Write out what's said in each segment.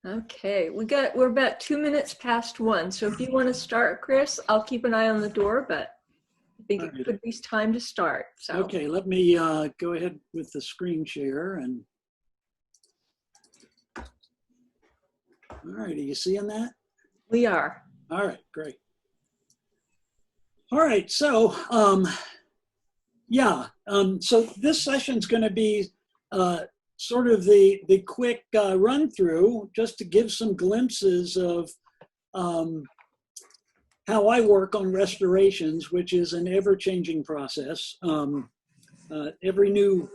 Okay, we're about 2 minutes past 1. So if you want to start, Chris, I'll keep an eye on the door, but I think it could be time to start. So. Okay, let me go ahead with the screen share. And all right, are you seeing that? We are. All right, great. All right, so so this session's going to be sort of the quick run through, just to give some glimpses of how I work on restorations, which is an ever-changing process. Every new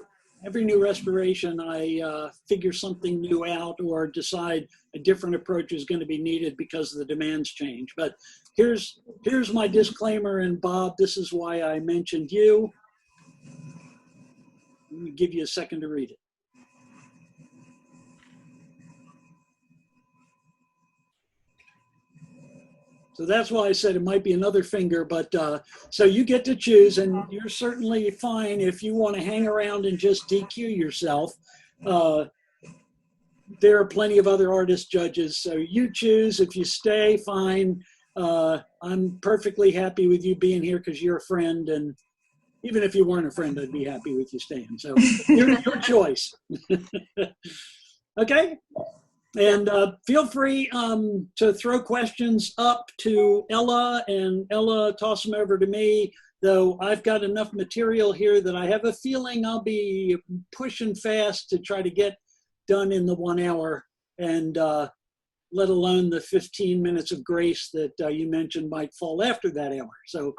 restoration, I figure something new out or decide a different approach is going to be needed because the demands change. But here's my disclaimer, and Bob, this is why I mentioned you. Let me give you a second to read it. So that's why I said it might be another finger, but so you get to choose, and you're certainly fine if you want to hang around and just DQ yourself. There are plenty of other artist judges, so you choose. If you stay, fine. I'm perfectly happy with you being here because you're a friend, and even if you weren't a friend, I'd be happy with you staying. So your choice. Okay. And feel free to throw questions up to Ella, and Ella toss them over to me, though I've got enough material here that I have a feeling I'll be pushing fast to try to get done in the 1 hour, and let alone the 15 minutes of grace that you mentioned might fall after that hour. So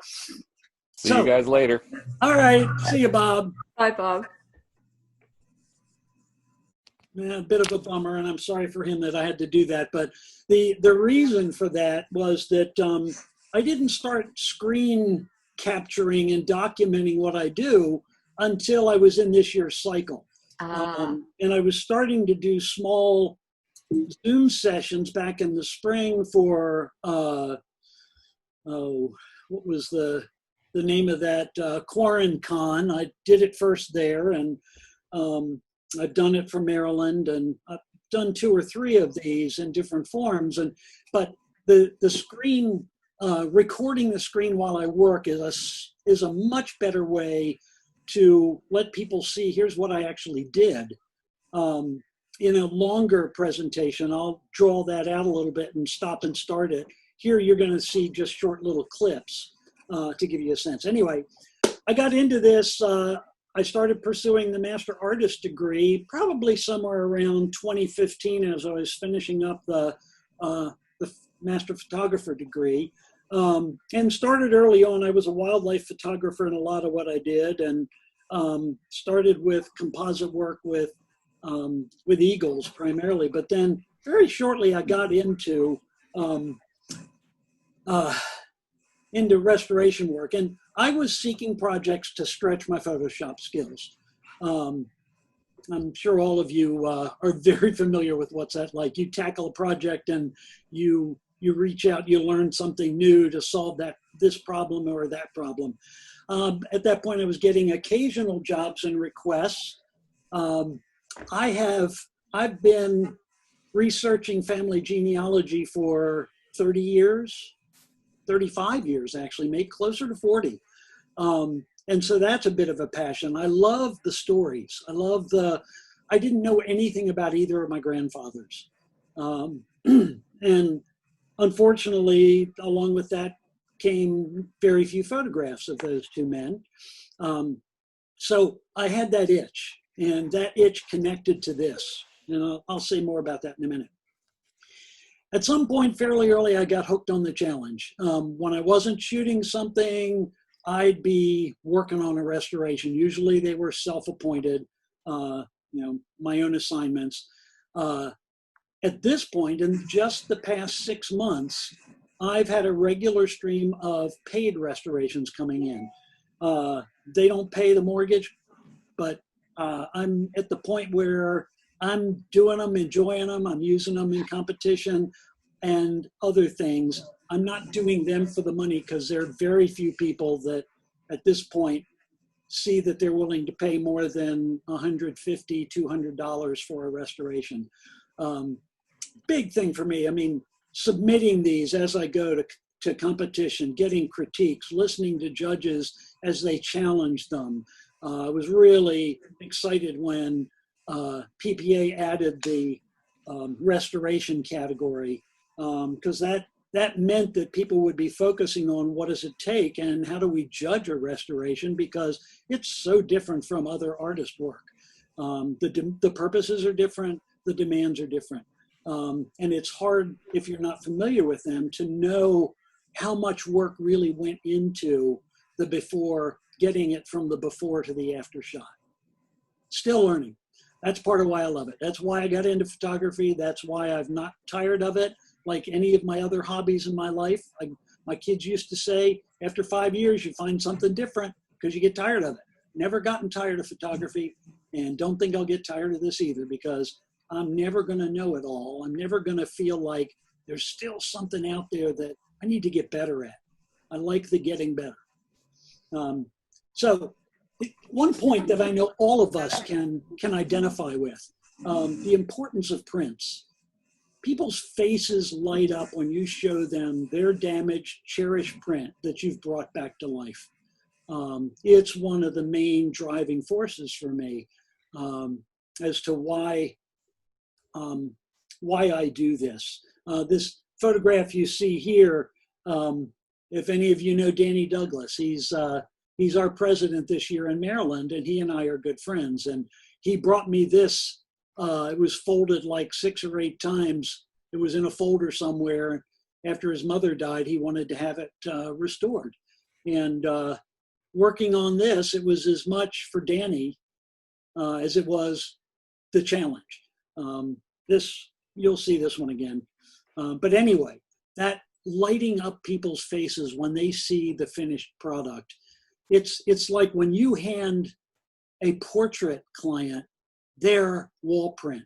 see you guys later. All right. See you, Bob. Bye, Bob. A bit of a bummer, and I'm sorry for him that I had to do that. But the reason for that was that I didn't start screen capturing and documenting what I do until I was in this year's cycle. And I was starting to do small Zoom sessions back in the spring for, what was the name of that? QuaranCon. I did it first there, and I've done it for Maryland, and I've done 2 or 3 of these in different forms. But the screen, recording the screen while I work is a much better way to let people see, here's what I actually did. In a longer presentation, I'll draw that out a little bit and stop and start it. Here you're going to see just short little clips to give you a sense. Anyway, I got into this. I started pursuing the Master Artist degree probably somewhere around 2015 as I was finishing up the Master Photographer degree. And started early on. I was a wildlife photographer in a lot of what I did, and started with composite work with eagles primarily. But then very shortly I got into restoration work, and I was seeking projects to stretch my Photoshop skills. I'm sure all of you are very familiar with what's that like. You tackle a project and you reach out, you learn something new to solve this problem or that problem. At that point, I was getting occasional jobs and requests. I've been researching family genealogy for 30 years. 35 years actually, maybe closer to 40. And so that's a bit of a passion. I love the stories. I didn't know anything about either of my grandfathers. And unfortunately, along with that came very few photographs of those 2 men. So I had that itch, and that itch connected to this. And I'll say more about that in a minute. At some point fairly early, I got hooked on the challenge. When I wasn't shooting something, I'd be working on a restoration. Usually they were self-appointed, my own assignments. At this point, in just the past 6 months, I've had a regular stream of paid restorations coming in. They don't pay the mortgage, but I'm at the point where I'm doing them, enjoying them, I'm using them in competition and other things. I'm not doing them for the money because there are very few people that at this point see that they're willing to pay more than $150, $200 for a restoration. Big thing for me. I mean, submitting these as I go to competition, getting critiques, listening to judges as they challenge them. I was really excited when PPA added the restoration category, because that meant that people would be focusing on what does it take and how do we judge a restoration, because it's so different from other artist work. The purposes are different, the demands are different. And it's hard, if you're not familiar with them, to know how much work really went into the before, getting it from the before to the after shot. Still learning. That's part of why I love it. That's why I got into photography. That's why I've not tired of it. Like any of my other hobbies in my life, my kids used to say, after 5 years, you find something different because you get tired of it. Never gotten tired of photography, and don't think I'll get tired of this either, because I'm never going to know it all. I'm never going to feel like there's still something out there that I need to get better at. I like the getting better. So one point that I know all of us can identify with, the importance of prints. People's faces light up when you show them their damaged, cherished print that you've brought back to life. It's one of the main driving forces for me as to why I do this. This photograph you see here, if any of you know Danny Douglas, he's our president this year in Maryland, and he and I are good friends. And he brought me this. It was folded like 6 or 8 times. It was in a folder somewhere. After his mother died, he wanted to have it restored. And working on this, it was as much for Danny as it was the challenge. You'll see this one again. But anyway, that lighting up people's faces when they see the finished product, it's like when you hand a portrait client their wall print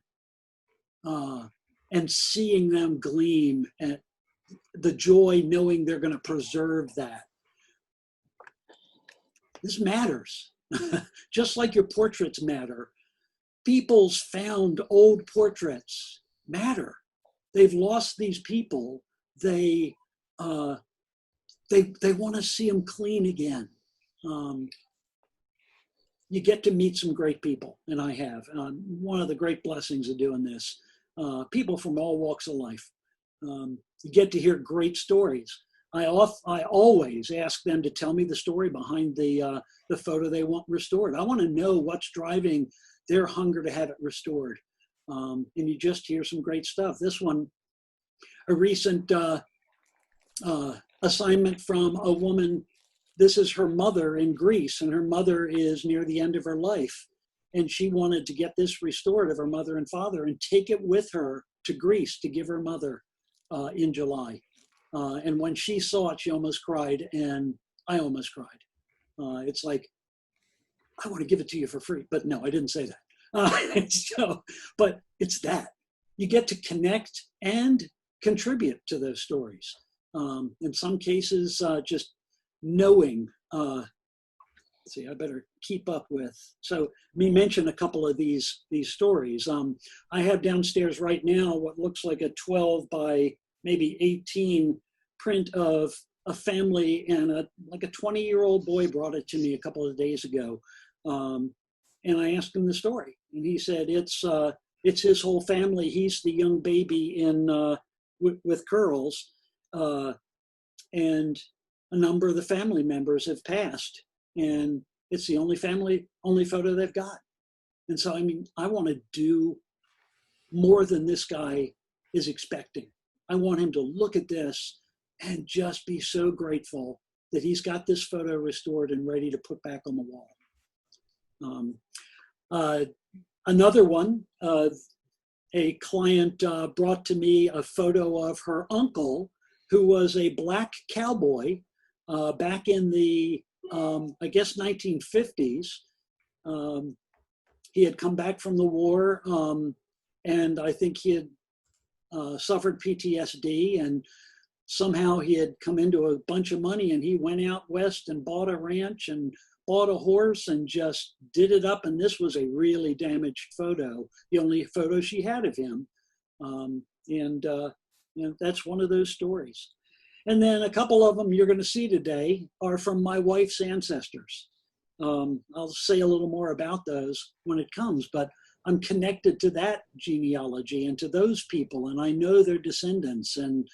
and seeing them gleam, at the joy knowing they're going to preserve that. This matters. Just like your portraits matter. People's found old portraits matter. They've lost these people. They want to see them clean again. You get to meet some great people, and I have. One of the great blessings of doing this, people from all walks of life. You get to hear great stories. I always ask them to tell me the story behind the photo they want restored. I want to know what's driving their hunger to have it restored. And you just hear some great stuff. This one, a recent assignment from a woman. This is her mother in Greece, and her mother is near the end of her life. And she wanted to get this restored of her mother and father and take it with her to Greece to give her mother in July. And when she saw it, she almost cried, and I almost cried. It's like, I want to give it to you for free. But no, I didn't say that. But it's that. You get to connect and contribute to those stories. In some cases, just knowing, see, I better keep up with. So let me mention a couple of these stories. I have downstairs right now what looks like a 12 by maybe 18 print of a family, and like a 20-year-old boy brought it to me a couple of days ago. And I asked him the story, and he said it's his whole family. He's the young baby with curls, and a number of the family members have passed, and it's the only photo they've got. And so, I mean, I want to do more than this guy is expecting. I want him to look at this and just be so grateful that he's got this photo restored and ready to put back on the wall. Another one, a client brought to me a photo of her uncle, who was a black cowboy back in the, I guess, 1950s. He had come back from the war, and I think he had suffered PTSD, and somehow he had come into a bunch of money, and he went out west and bought a ranch and bought a horse and just did it up. And this was a really damaged photo, the only photo she had of him. That's one of those stories. And then a couple of them you're going to see today are from my wife's ancestors. I'll say a little more about those when it comes, but I'm connected to that genealogy and to those people, and I know their descendants, and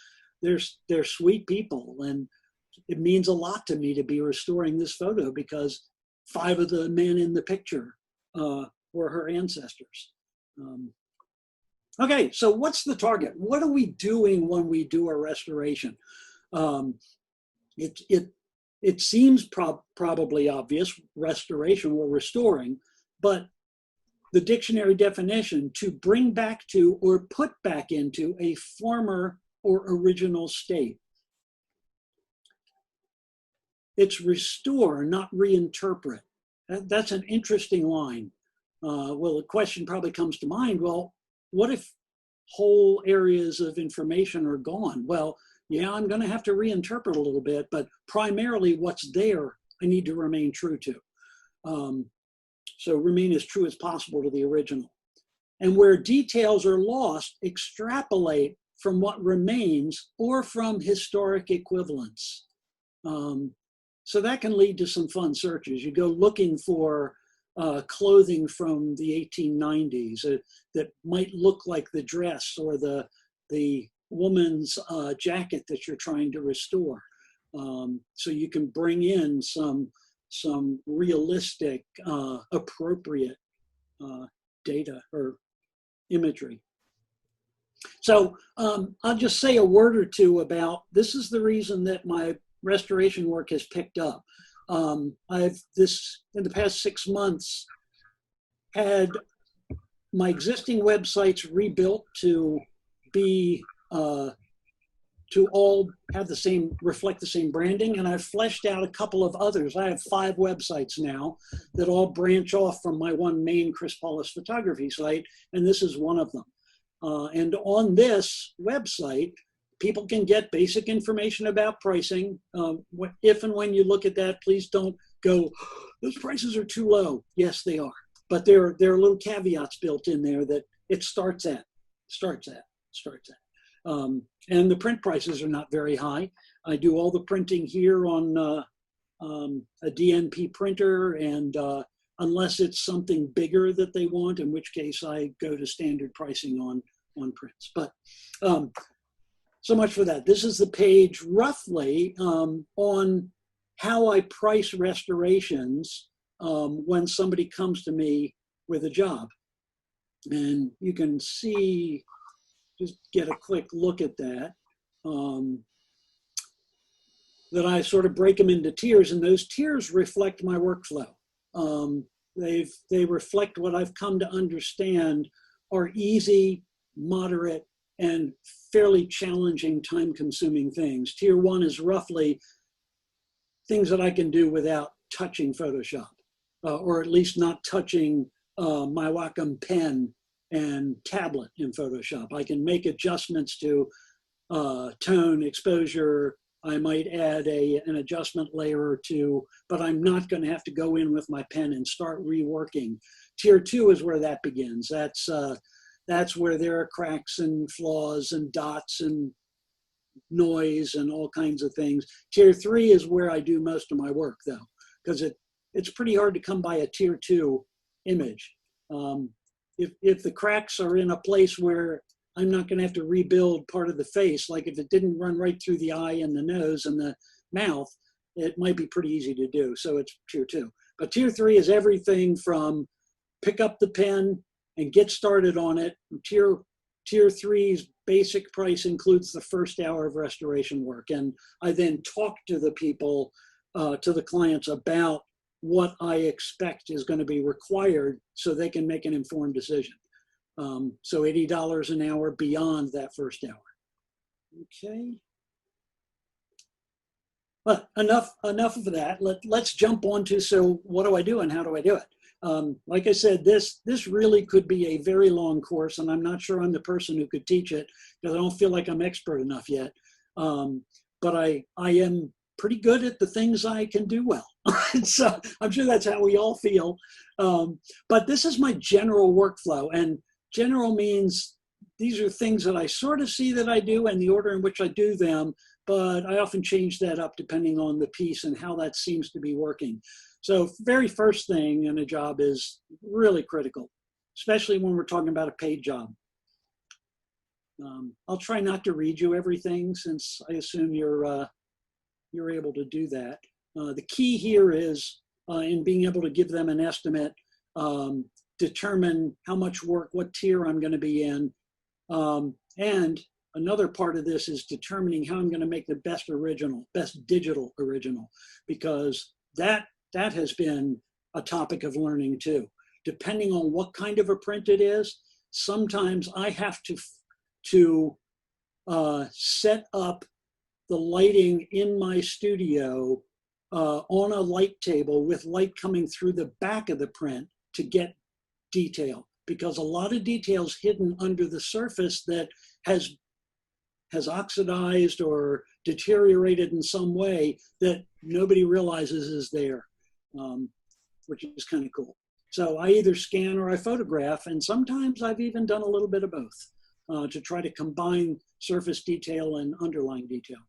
they're sweet people, and it means a lot to me to be restoring this photo because 5 of the men in the picture were her ancestors. Okay, so what's the target? What are we doing when we do a restoration? It seems probably obvious, restoration, we're restoring, but the dictionary definition, to bring back to or put back into a former or original state. It's restore, not reinterpret. That's an interesting line. Well, the question probably comes to mind, well, what if whole areas of information are gone? Well, yeah, I'm going to have to reinterpret a little bit, but primarily what's there, I need to remain true to. So remain as true as possible to the original. And where details are lost, extrapolate from what remains or from historic equivalents. So that can lead to some fun searches. You go looking for clothing from the 1890s that might look like the dress or the woman's jacket that you're trying to restore. So you can bring in some realistic, appropriate data or imagery. So I'll just say a word or two about, this is the reason that my restoration work has picked up. I've in the past 6 months, had my existing websites rebuilt to be, to all have the same, reflect the same branding. And I've fleshed out a couple of others. I have 5 websites now that all branch off from my one main Chris Paulis photography site. And this is one of them. And on this website, people can get basic information about pricing. If and when you look at that, please don't go, those prices are too low. Yes, they are. But there are little caveats built in there that it starts at. And the print prices are not very high. I do all the printing here on a DNP printer, and unless it's something bigger that they want, in which case I go to standard pricing on prints. But so much for that. This is the page roughly on how I price restorations when somebody comes to me with a job. And you can see, just get a quick look at that, that I sort of break them into tiers, and those tiers reflect my workflow. They reflect what I've come to understand are easy, moderate, and fairly challenging, time-consuming things. Tier 1 is roughly things that I can do without touching Photoshop, or at least not touching my Wacom pen and tablet in Photoshop. I can make adjustments to tone, exposure. I might add an adjustment layer or two, but I'm not going to have to go in with my pen and start reworking. Tier 2 is where that begins. That's where there are cracks and flaws and dots and noise and all kinds of things. Tier 3 is where I do most of my work, though, because it's pretty hard to come by a Tier 2 image. If the cracks are in a place where I'm not going to have to rebuild part of the face, like if it didn't run right through the eye and the nose and the mouth, it might be pretty easy to do. So it's Tier 2. But Tier 3 is everything from pick up the pen and get started on it. Tier 3's basic price includes the first hour of restoration work. And I then talk to the people, to the clients, about what I expect is going to be required so they can make an informed decision. So $80 an hour beyond that first hour. Okay. But enough of that. Let's jump on to, so what do I do and how do I do it? Like I said, this really could be a very long course, and I'm not sure I'm the person who could teach it because I don't feel like I'm expert enough yet. But I am pretty good at the things I can do well. So I'm sure that's how we all feel. But this is my general workflow, and general means these are things that I sort of see that I do and the order in which I do them, but I often change that up depending on the piece and how that seems to be working. So very first thing in a job is really critical, especially when we're talking about a paid job. I'll try not to read you everything since I assume you're able to do that. The key here is in being able to give them an estimate, determine how much work, what tier I'm going to be in. And another part of this is determining how I'm going to make the best digital original, because that has been a topic of learning too. Depending on what kind of a print it is, sometimes I have to set up the lighting in my studio on a light table with light coming through the back of the print to get detail, because a lot of details hidden under the surface that has oxidized or deteriorated in some way that nobody realizes is there, which is kind of cool. So I either scan or I photograph, and sometimes I've even done a little bit of both to try to combine surface detail and underlying detail.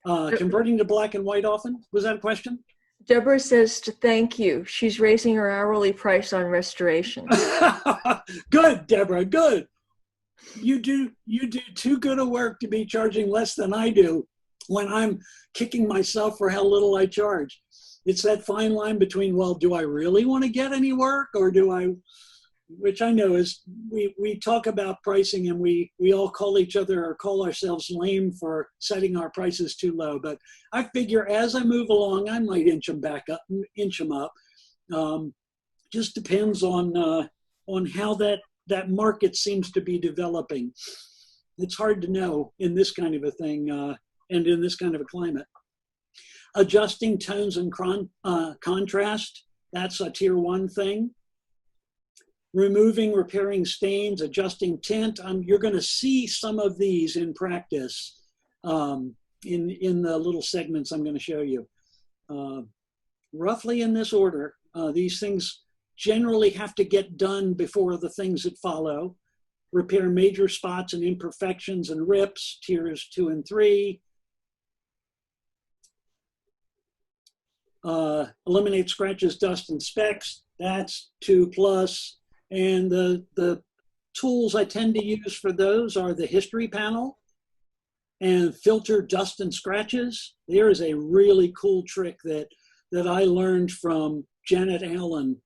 Converting to black and white often? Was that a question? Deborah says to thank you. She's raising her hourly price on restoration. Good, Deborah, good. You do too good a work to be charging less than I do when I'm kicking myself for how little I charge. It's that fine line between, well, do I really want to get any work, or do I, which I know is, we talk about pricing and we all call each other or call ourselves lame for setting our prices too low. But I figure as I move along, I might inch them up. Just depends on how that market seems to be developing. It's hard to know in this kind of a thing and in this kind of a climate. Adjusting tones and contrast, that's a tier 1 thing. Removing, repairing stains, adjusting tint. You're going to see some of these in practice in the little segments I'm going to show you. Roughly in this order, these things generally have to get done before the things that follow. Repair major spots and imperfections and rips, tiers 2 and 3. Eliminate scratches, dust, and specks. That's 2+. And the tools I tend to use for those are the history panel and filter dust and scratches. There is a really cool trick that I learned from Janet Allen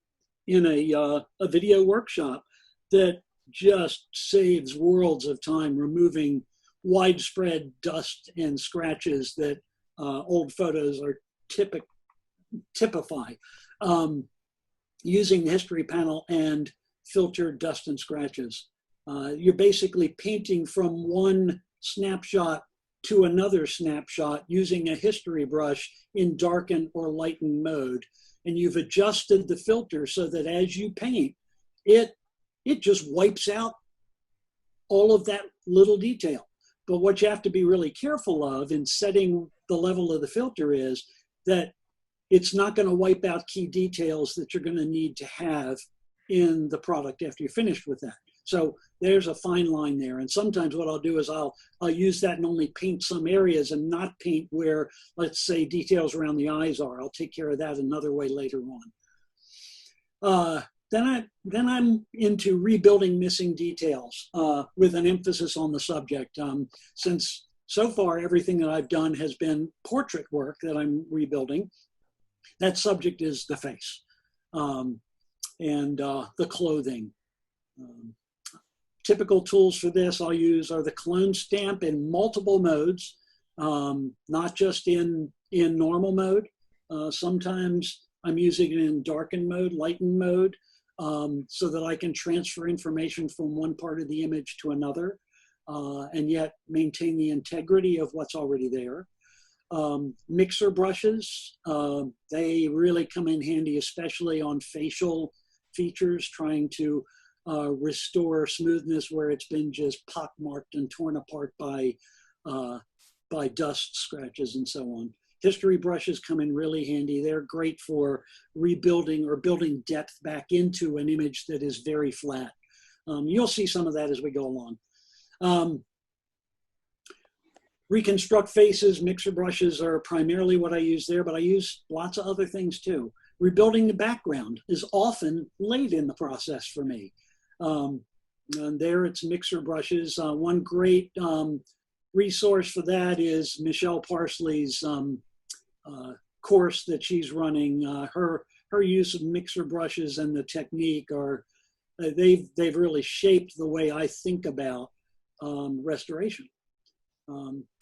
in a video workshop that just saves worlds of time removing widespread dust and scratches that old photos are typify. Using the history panel and filter dust and scratches. You're basically painting from one snapshot to another snapshot using a history brush in darken or lighten mode. And you've adjusted the filter so that as you paint, it just wipes out all of that little detail. But what you have to be really careful of in setting the level of the filter is that it's not going to wipe out key details that you're going to need to have in the product after you're finished with that. So there's a fine line there. And sometimes what I'll do is I'll use that and only paint some areas and not paint where, let's say, details around the eyes are. I'll take care of that another way later on. Then I'm into rebuilding missing details with an emphasis on the subject. Since so far everything that I've done has been portrait work that I'm rebuilding, that subject is the face. And the clothing. Typical tools for this I'll use are the clone stamp in multiple modes, not just in normal mode. Sometimes I'm using it in darken mode, lighten mode, so that I can transfer information from one part of the image to another, and yet maintain the integrity of what's already there. Mixer brushes, they really come in handy, especially on facial features, trying to restore smoothness where it's been just pockmarked and torn apart by dust, scratches, and so on. History brushes come in really handy. They're great for rebuilding or building depth back into an image that is very flat. You'll see some of that as we go along. Um, Reconstruct faces, mixer brushes are primarily what I use there, but I use lots of other things too. Rebuilding the background is often late in the process for me. And there it's mixer brushes. One great resource for that is Michelle Parsley's course that she's running. Her use of mixer brushes and the technique are, they've really shaped the way I think about restoration.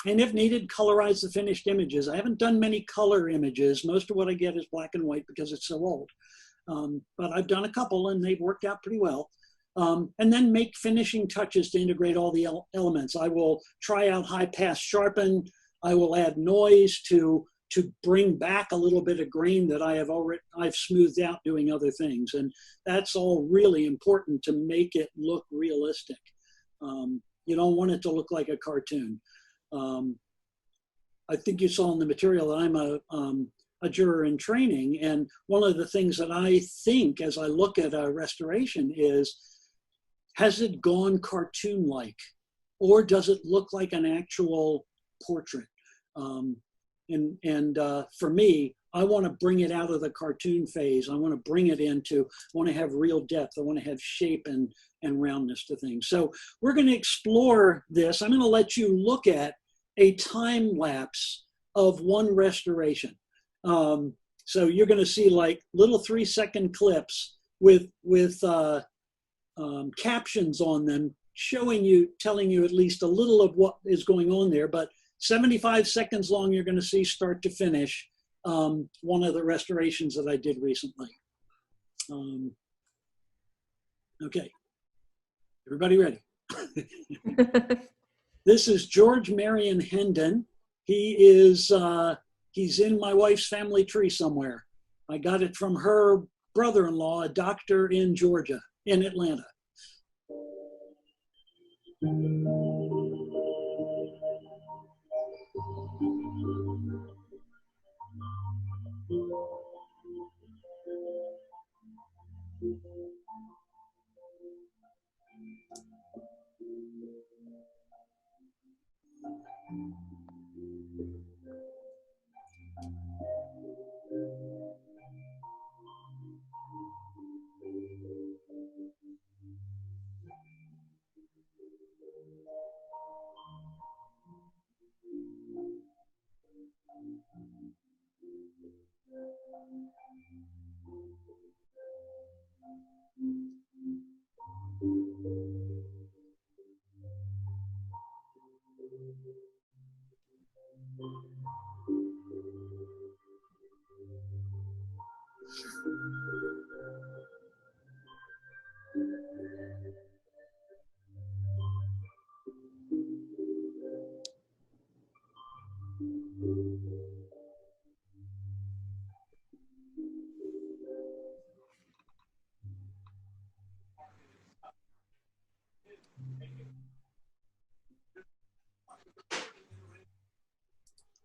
And if needed, colorize the finished images. I haven't done many color images. Most of what I get is black and white because it's so old. But I've done a couple and they've worked out pretty well. And then make finishing touches to integrate all the elements. I will try out high pass sharpen. I will add noise to bring back a little bit of grain that I've smoothed out doing other things. And that's all really important to make it look realistic. You don't want it to look like a cartoon. I think you saw in the material that I'm a juror in training, and one of the things that I think as I look at a restoration is, has it gone cartoon-like, or does it look like an actual portrait? For me, I want to bring it out of the cartoon phase. I want to bring it into, I want to have real depth. I want to have shape and roundness to things. So we're going to explore this. I'm going to let you look at a time lapse of one restoration. So you're going to see like little 3-second clips with captions on them, showing you, telling you at least a little of what is going on there. But 75 seconds long, you're going to see start to finish one of the restorations that I did recently. Okay, everybody ready? This is George Marion Hendon. He is, he's in my wife's family tree somewhere. I got it from her brother-in-law, a doctor in Georgia, in Atlanta.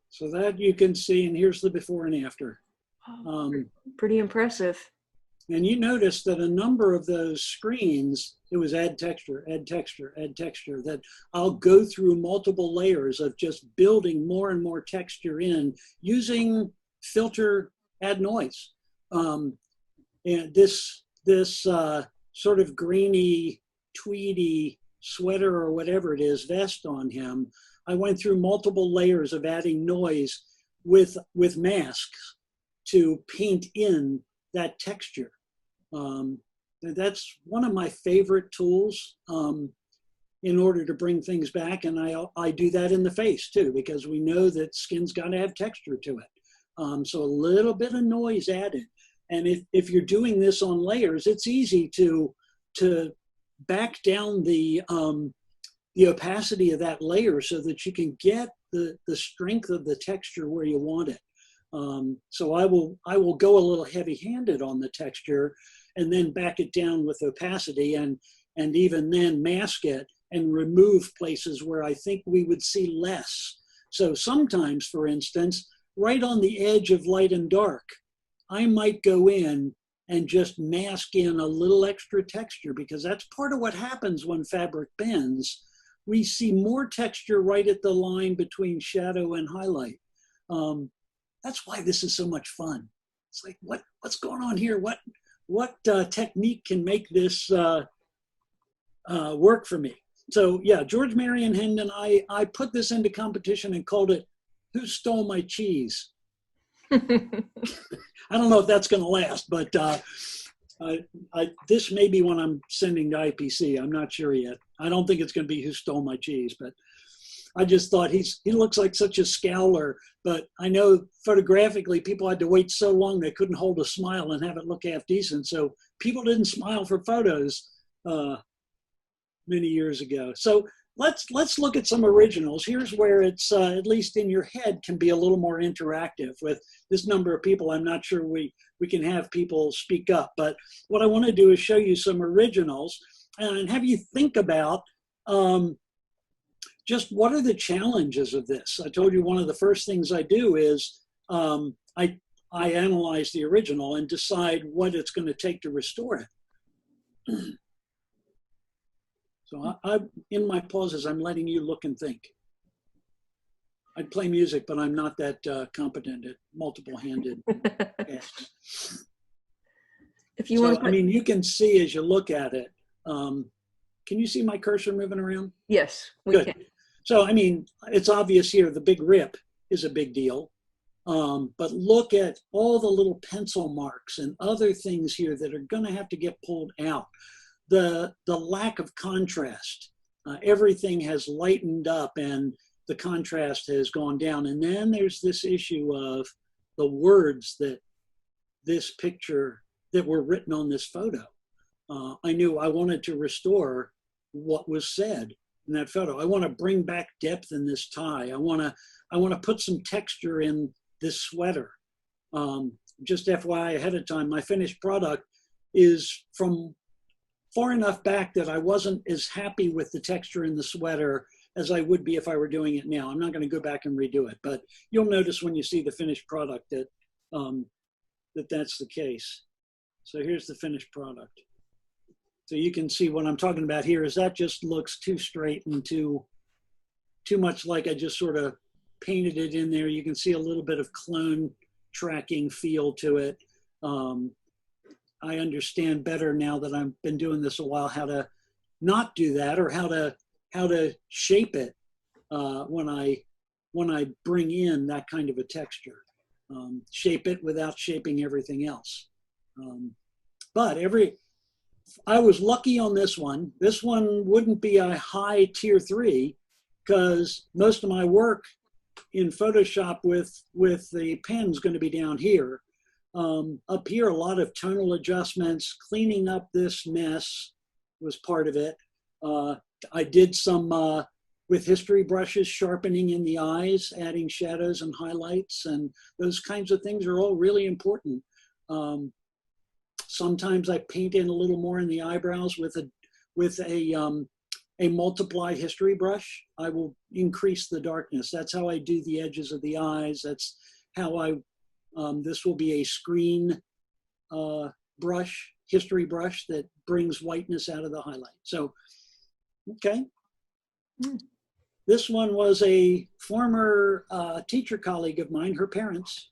So that you can see, and here's the before and after. Pretty impressive. And you notice that a number of those screens, it was add texture, add texture, add texture, that I'll go through multiple layers of just building more and more texture in using filter, add noise. And this sort of greeny, tweedy sweater or whatever it is, vest on him, I went through multiple layers of adding noise with masks to paint in that texture. That's one of my favorite tools in order to bring things back. And I do that in the face too, because we know that skin's got to have texture to it. So a little bit of noise added. And if you're doing this on layers, it's easy to back down the opacity of that layer so that you can get the strength of the texture where you want it. So I will go a little heavy-handed on the texture and then back it down with opacity and even then mask it and remove places where I think we would see less. So sometimes, for instance, right on the edge of light and dark, I might go in and just mask in a little extra texture, because that's part of what happens when fabric bends. we see more texture right at the line between shadow and highlight. That's why this is so much fun. It's like, what's going on here? What technique can make this work for me? So yeah, George Marion Hendon, I put this into competition and called it "Who Stole My Cheese?" I don't know if that's going to last, but this may be one I'm sending to IPC. I'm not sure yet. I don't think it's going to be "Who Stole My Cheese," but I just thought he looks like such a scowler. But I know photographically people had to wait so long they couldn't hold a smile and have it look half decent. So people didn't smile for photos many years ago. So let's look at some originals. Here's where it's at least in your head can be a little more interactive. With this number of people, I'm not sure we can have people speak up. But what I want to do is show you some originals and have you think about just what are the challenges of this. I told you one of the first things I do is I analyze the original and decide what it's going to take to restore it. So in my pauses, I'm letting you look and think. I'd play music, but I'm not that competent at multiple-handed tasks. If you want, I mean, you can see as you look at it. Can you see my cursor moving around? yes, we Good. can. So, I mean, it's obvious here the big rip is a big deal. But look at all the little pencil marks and other things here that are going to have to get pulled out. The lack of contrast. Everything has lightened up and the contrast has gone down. And then there's this issue of the words that this picture that were written on this photo. I knew I wanted to restore what was said in that photo. I want to bring back depth in this tie. I want to put some texture in this sweater. Just FYI ahead of time, my finished product is from far enough back that I wasn't as happy with the texture in the sweater as I would be if I were doing it now. I'm not going to go back and redo it, but you'll notice when you see the finished product that that's the case. So here's the finished product. So you can see what I'm talking about here is that just looks too straight and too much like I just sort of painted it in there. You can see a little bit of clone tracking feel to it. I understand better now that I've been doing this a while how to not do that or how to shape it when I bring in that kind of a texture. Shape it without shaping everything else. But I was lucky on this one. This one wouldn't be a high tier 3 because most of my work in Photoshop with the pen is going to be down here. Up here, a lot of tonal adjustments, cleaning up this mess was part of it. I did some, with history brushes, sharpening in the eyes, adding shadows and highlights, and those kinds of things are all really important. Sometimes I paint in a little more in the eyebrows with a multiply history brush. I will increase the darkness. That's how I do the edges of the eyes. That's how this will be a screen brush, history brush that brings whiteness out of the highlight. So, okay. This one was a former teacher colleague of mine, her parents.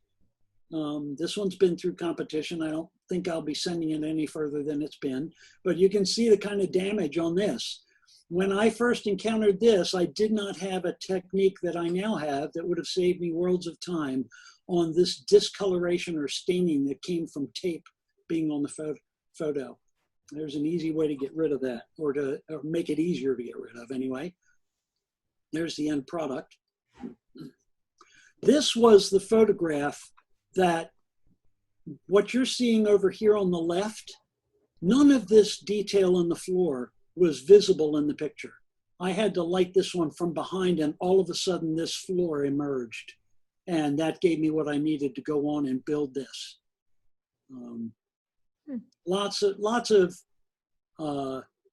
This one's been through competition. I don't think I'll be sending it any further than it's been, but you can see the kind of damage on this. When I first encountered this, I did not have a technique that I now have that would have saved me worlds of time on this discoloration or staining that came from tape being on the photo. There's an easy way to get rid of that, or make it easier to get rid of anyway. There's the end product. This was the photograph that what you're seeing over here on the left, none of this detail on the floor was visible in the picture. I had to light this one from behind and all of a sudden this floor emerged. And that gave me what I needed to go on and build this. Lots of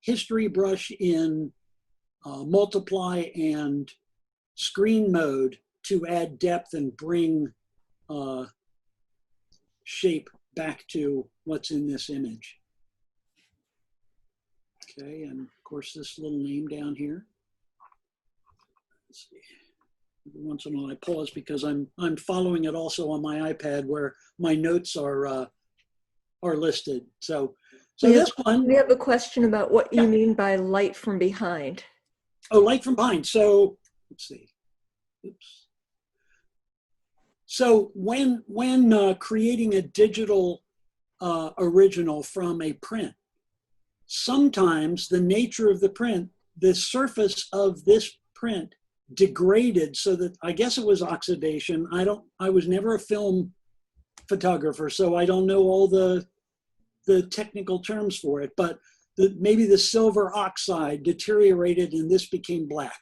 history brush in multiply and screen mode to add depth and bring shape back to what's in this image. Okay, and of course this little name down here. let's see. Once in a while I pause because I'm following it also on my iPad where my notes are listed. So this one. We have a question about what you Yeah. mean by light from behind. Oh, light from behind. So let's see. Oops. So when creating a digital original from a print, sometimes the nature of the print, the surface of this print degraded so that, I guess it was oxidation. I was never a film photographer, so I don't know all the technical terms for it, but maybe the silver oxide deteriorated and this became black.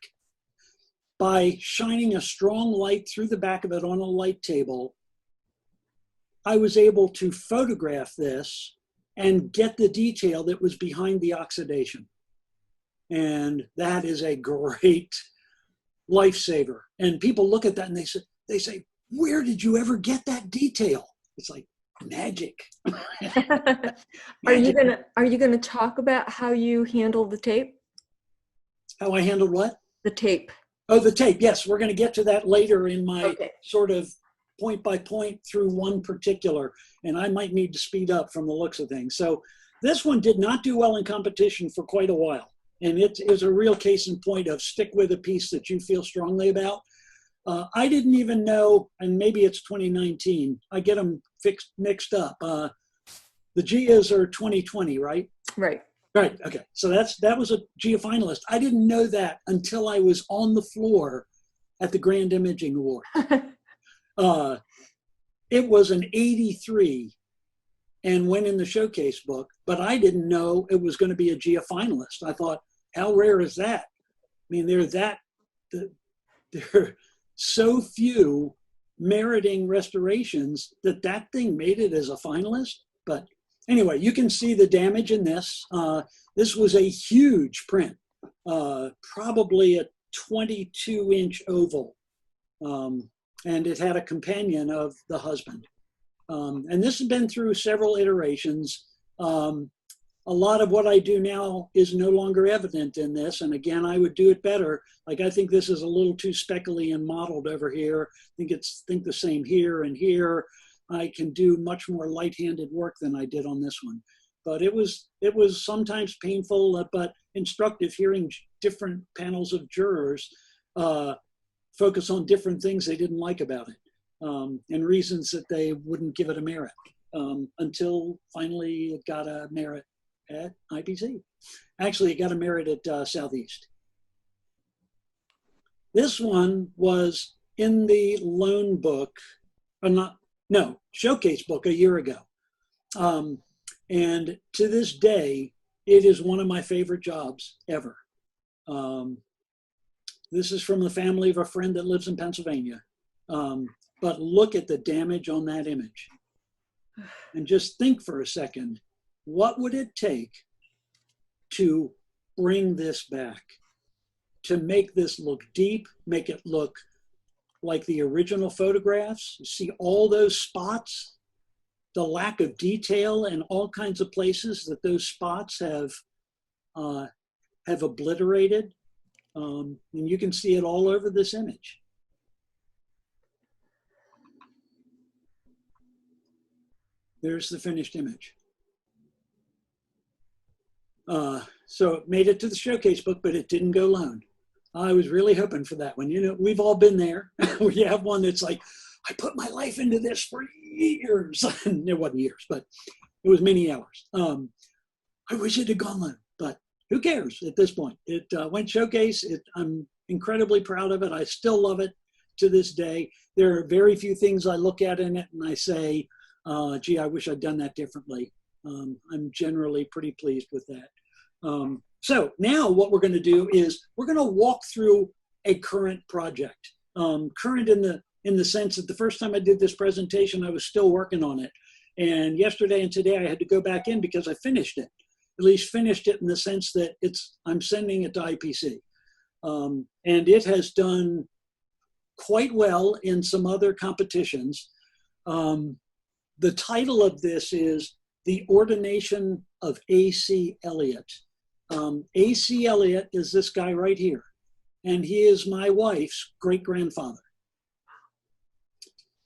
By shining a strong light through the back of it on a light table, I was able to photograph this and get the detail that was behind the oxidation. And that is a great lifesaver. And people look at that and they say, where did you ever get that detail? It's like magic. Are you gonna talk about how you handle the tape? How I handled what? The tape. Oh, the tape. Yes, we're going to get to that later in my Okay. sort of point by point through one particular, and I might need to speed up from the looks of things. So this one did not do well in competition for quite a while. And it is a real case in point of stick with a piece that you feel strongly about. I didn't even know, and maybe it's 2019. I get them mixed up. The GIAs are 2020, right? Right. Right. Okay. So that was a GIA finalist. I didn't know that until I was on the floor at the Grand Imaging Award. It was an 83 and went in the showcase book, but I didn't know it was going to be a GIA finalist. I thought, how rare is that? I mean, there are so few meriting restorations that thing made it as a finalist. But anyway, you can see the damage in this. This was a huge print, probably a 22-inch oval. And it had a companion of the husband. And this has been through several iterations. A lot of what I do now is no longer evident in this. And again, I would do it better. Like, I think this is a little too speckly and mottled over here. I think the same here and here. I can do much more light-handed work than I did on this one. But it was sometimes painful, but instructive hearing different panels of jurors focus on different things they didn't like about it, and reasons that they wouldn't give it a merit, until finally it got a merit at IPC. Actually, it got a merit at Southeast. This one was in the loan book, showcase book a year ago. And to this day, it is one of my favorite jobs ever. This is from the family of a friend that lives in Pennsylvania. But look at the damage on that image. And just think for a second, what would it take to bring this back? To make this look deep, make it look like the original photographs? You see all those spots, the lack of detail in all kinds of places that those spots have obliterated. And you can see it all over this image. There's the finished image. So it made it to the showcase book, but it didn't go loan. I was really hoping for that one. You know, we've all been there. We have one that's like, I put my life into this for years. It wasn't years, but it was many hours. I wish it had gone loan, but who cares at this point? It went showcase. I'm incredibly proud of it. I still love it to this day. There are very few things I look at in it and I say, gee, I wish I'd done that differently. I'm generally pretty pleased with that. So now what we're going to do is we're going to walk through a current project. Current in the sense that the first time I did this presentation, I was still working on it. And yesterday and today I had to go back in because I finished it. At least finished it in the sense that I'm sending it to IPC. And it has done quite well in some other competitions. The title of this is The Ordination of A.C. Eliot. A.C. Eliot is this guy right here. and he is my wife's great-grandfather.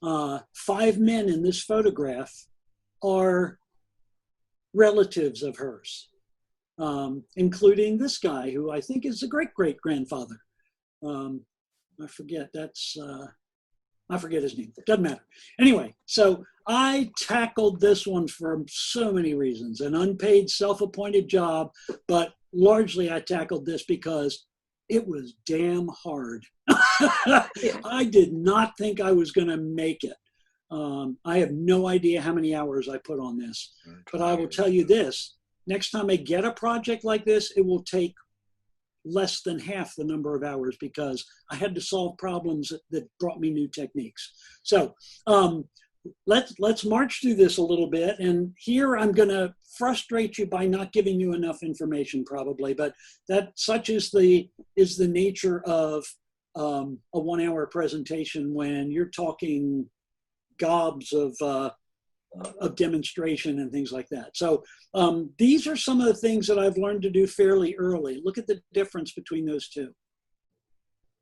5 men in this photograph are relatives of hers, including this guy, who I think is a great-great-grandfather. I forget his name. Doesn't matter. Anyway, so I tackled this one for so many reasons. An unpaid, self-appointed job, but largely I tackled this because it was damn hard. I did not think I was going to make it. I have no idea how many hours I put on this, but I will tell you this: next time I get a project like this, it will take less than half the number of hours because I had to solve problems that brought me new techniques. So let's march through this a little bit. And here I'm going to frustrate you by not giving you enough information, probably, but that such is the nature of a 1 hour presentation when you're talking gobs of demonstration and things like that. So these are some of the things that I've learned to do fairly early. Look at the difference between those two.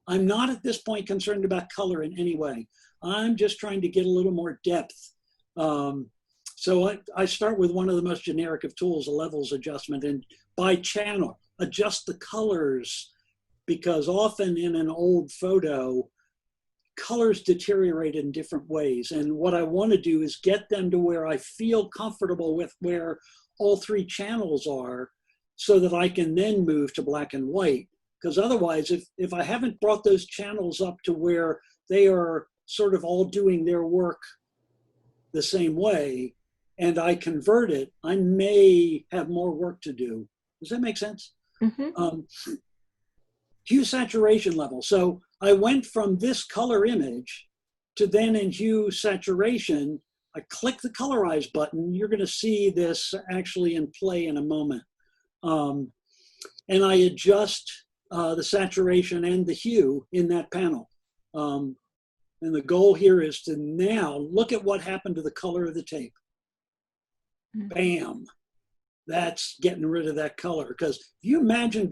I'm not at this point concerned about color in any way. I'm just trying to get a little more depth. So I start with one of the most generic of tools, a levels adjustment, and by channel, adjust the colors, because often in an old photo, colors deteriorate in different ways. And what I want to do is get them to where I feel comfortable with where all 3 channels are, so that I can then move to black and white. Because otherwise, if I haven't brought those channels up to where they are sort of all doing their work the same way, and I convert it, I may have more work to do. Does that make sense? Mm-hmm. Hue saturation level. So I went from this color image to then in hue saturation. I click the colorize button. You're going to see this actually in play in a moment. And I adjust the saturation and the hue in that panel. And the goal here is to now look at what happened to the color of the tape. Bam. That's getting rid of that color. Because if you imagine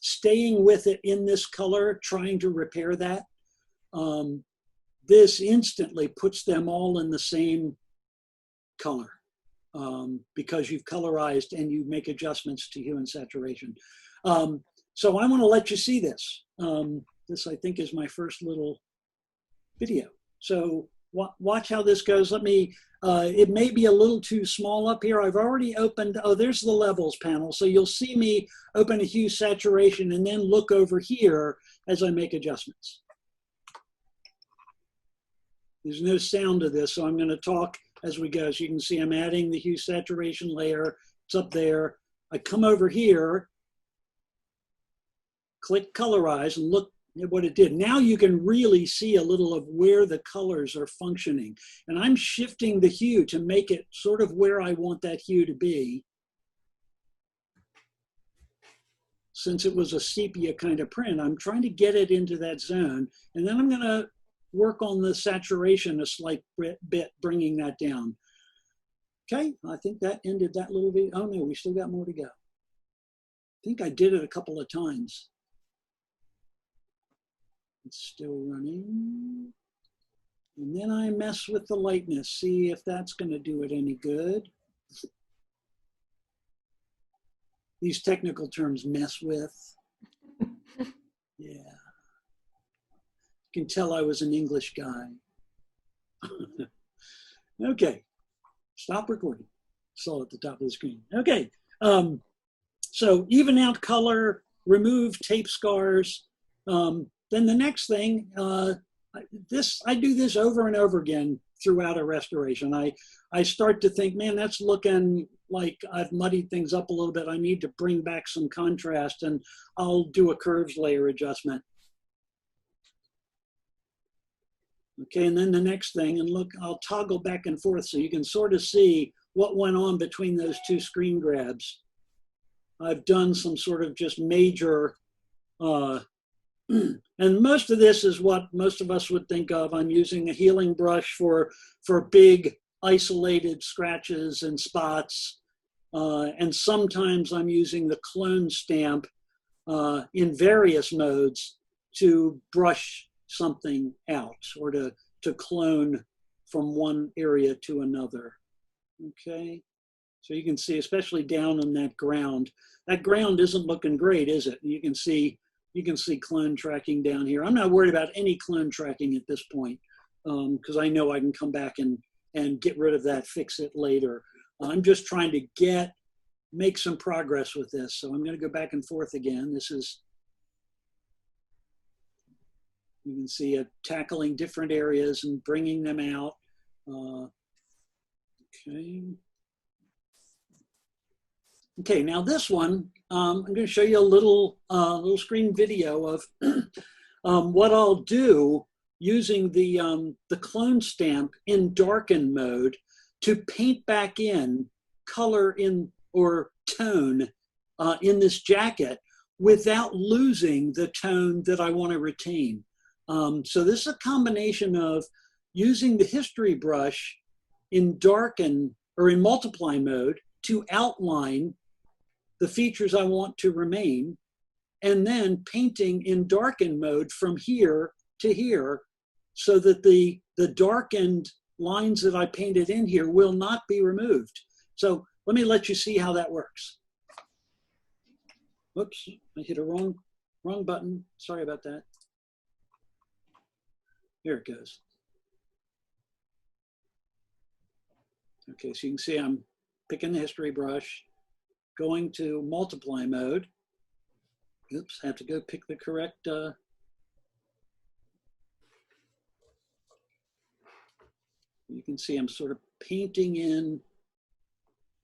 staying with it in this color, trying to repair that, this instantly puts them all in the same color, because you've colorized and you make adjustments to hue and saturation. So I want to let you see this. This, I think, is my first little video. So watch how this goes. Let me, it may be a little too small up here. I've already opened, oh, there's the levels panel. So you'll see me open a hue saturation and then look over here as I make adjustments. There's no sound to this, so I'm going to talk as we go. So you can see I'm adding the hue saturation layer. It's up there. I come over here, click colorize, and look at what it did. Now you can really see a little of where the colors are functioning. And I'm shifting the hue to make it sort of where I want that hue to be. Since it was a sepia kind of print, I'm trying to get it into that zone. And then I'm going to work on the saturation a slight bit, bringing that down. Okay, I think that ended that little bit. Oh no, we still got more to go. I think I did it a couple of times. It's still running. And then I mess with the lightness, see if that's going to do it any good. These technical terms, mess with. Yeah. You can tell I was an English guy. Okay, stop recording. Saw at the top of the screen. Okay, so even out color, remove tape scars. Then the next thing, I do this over and over again throughout a restoration. I start to think, man, that's looking like I've muddied things up a little bit. I need to bring back some contrast, and I'll do a curves layer adjustment. Okay, and then the next thing, and look, I'll toggle back and forth so you can sort of see what went on between those 2 screen grabs. I've done some sort of just major, and most of this is what most of us would think of. I'm using a healing brush for big isolated scratches and spots. And sometimes I'm using the clone stamp in various modes to brush something out or to clone from one area to another. Okay, so you can see, especially down on that ground isn't looking great, is it? You can see clone tracking down here. I'm not worried about any clone tracking at this point because I know I can come back and get rid of that, fix it later. I'm just trying to make some progress with this. So I'm going to go back and forth again. This is, you can see it tackling different areas and bringing them out. Okay, now this one, I'm going to show you a little screen video of what I'll do using the clone stamp in darken mode to paint back in color in or tone in this jacket without losing the tone that I want to retain. So this is a combination of using the history brush in darken or in multiply mode to outline the features I want to remain, and then painting in darken mode from here to here so that the darkened lines that I painted in here will not be removed. So let me let you see how that works. Whoops, I hit a wrong button. Sorry about that. Here it goes. Okay, so you can see I'm picking the history brush, going to multiply mode. Oops, I have to go pick the correct. You can see I'm sort of painting in.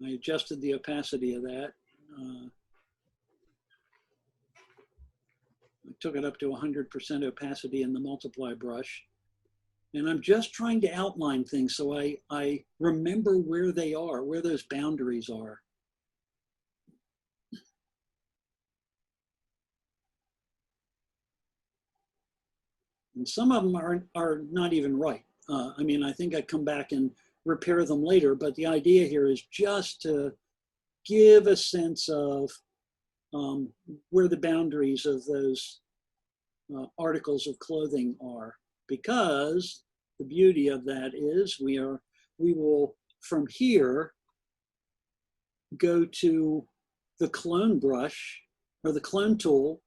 I adjusted the opacity of that. I took it up to 100% opacity in the multiply brush. And I'm just trying to outline things so I remember where they are, where those boundaries are. And some of them are not even right. I mean, I think I come back and repair them later, but the idea here is just to give a sense of where the boundaries of those articles of clothing are, because the beauty of that is we will from here go to the clone brush or the clone tool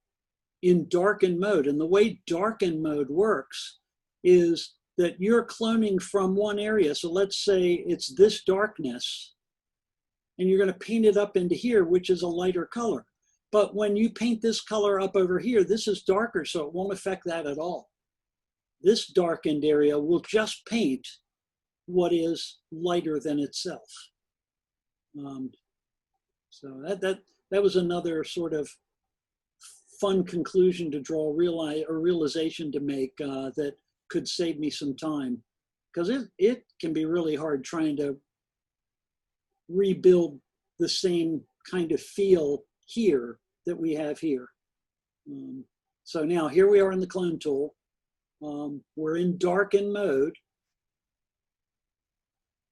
in darken mode. And the way darken mode works is that you're cloning from one area. So let's say it's this darkness, and you're going to paint it up into here, which is a lighter color. But when you paint this color up over here, this is darker, so it won't affect that at all. This darkened area will just paint what is lighter than itself. So that was another sort of fun conclusion to draw, realization to make that could save me some time, because it can be really hard trying to rebuild the same kind of feel here that we have here. So now here we are in the clone tool. We're in darken mode,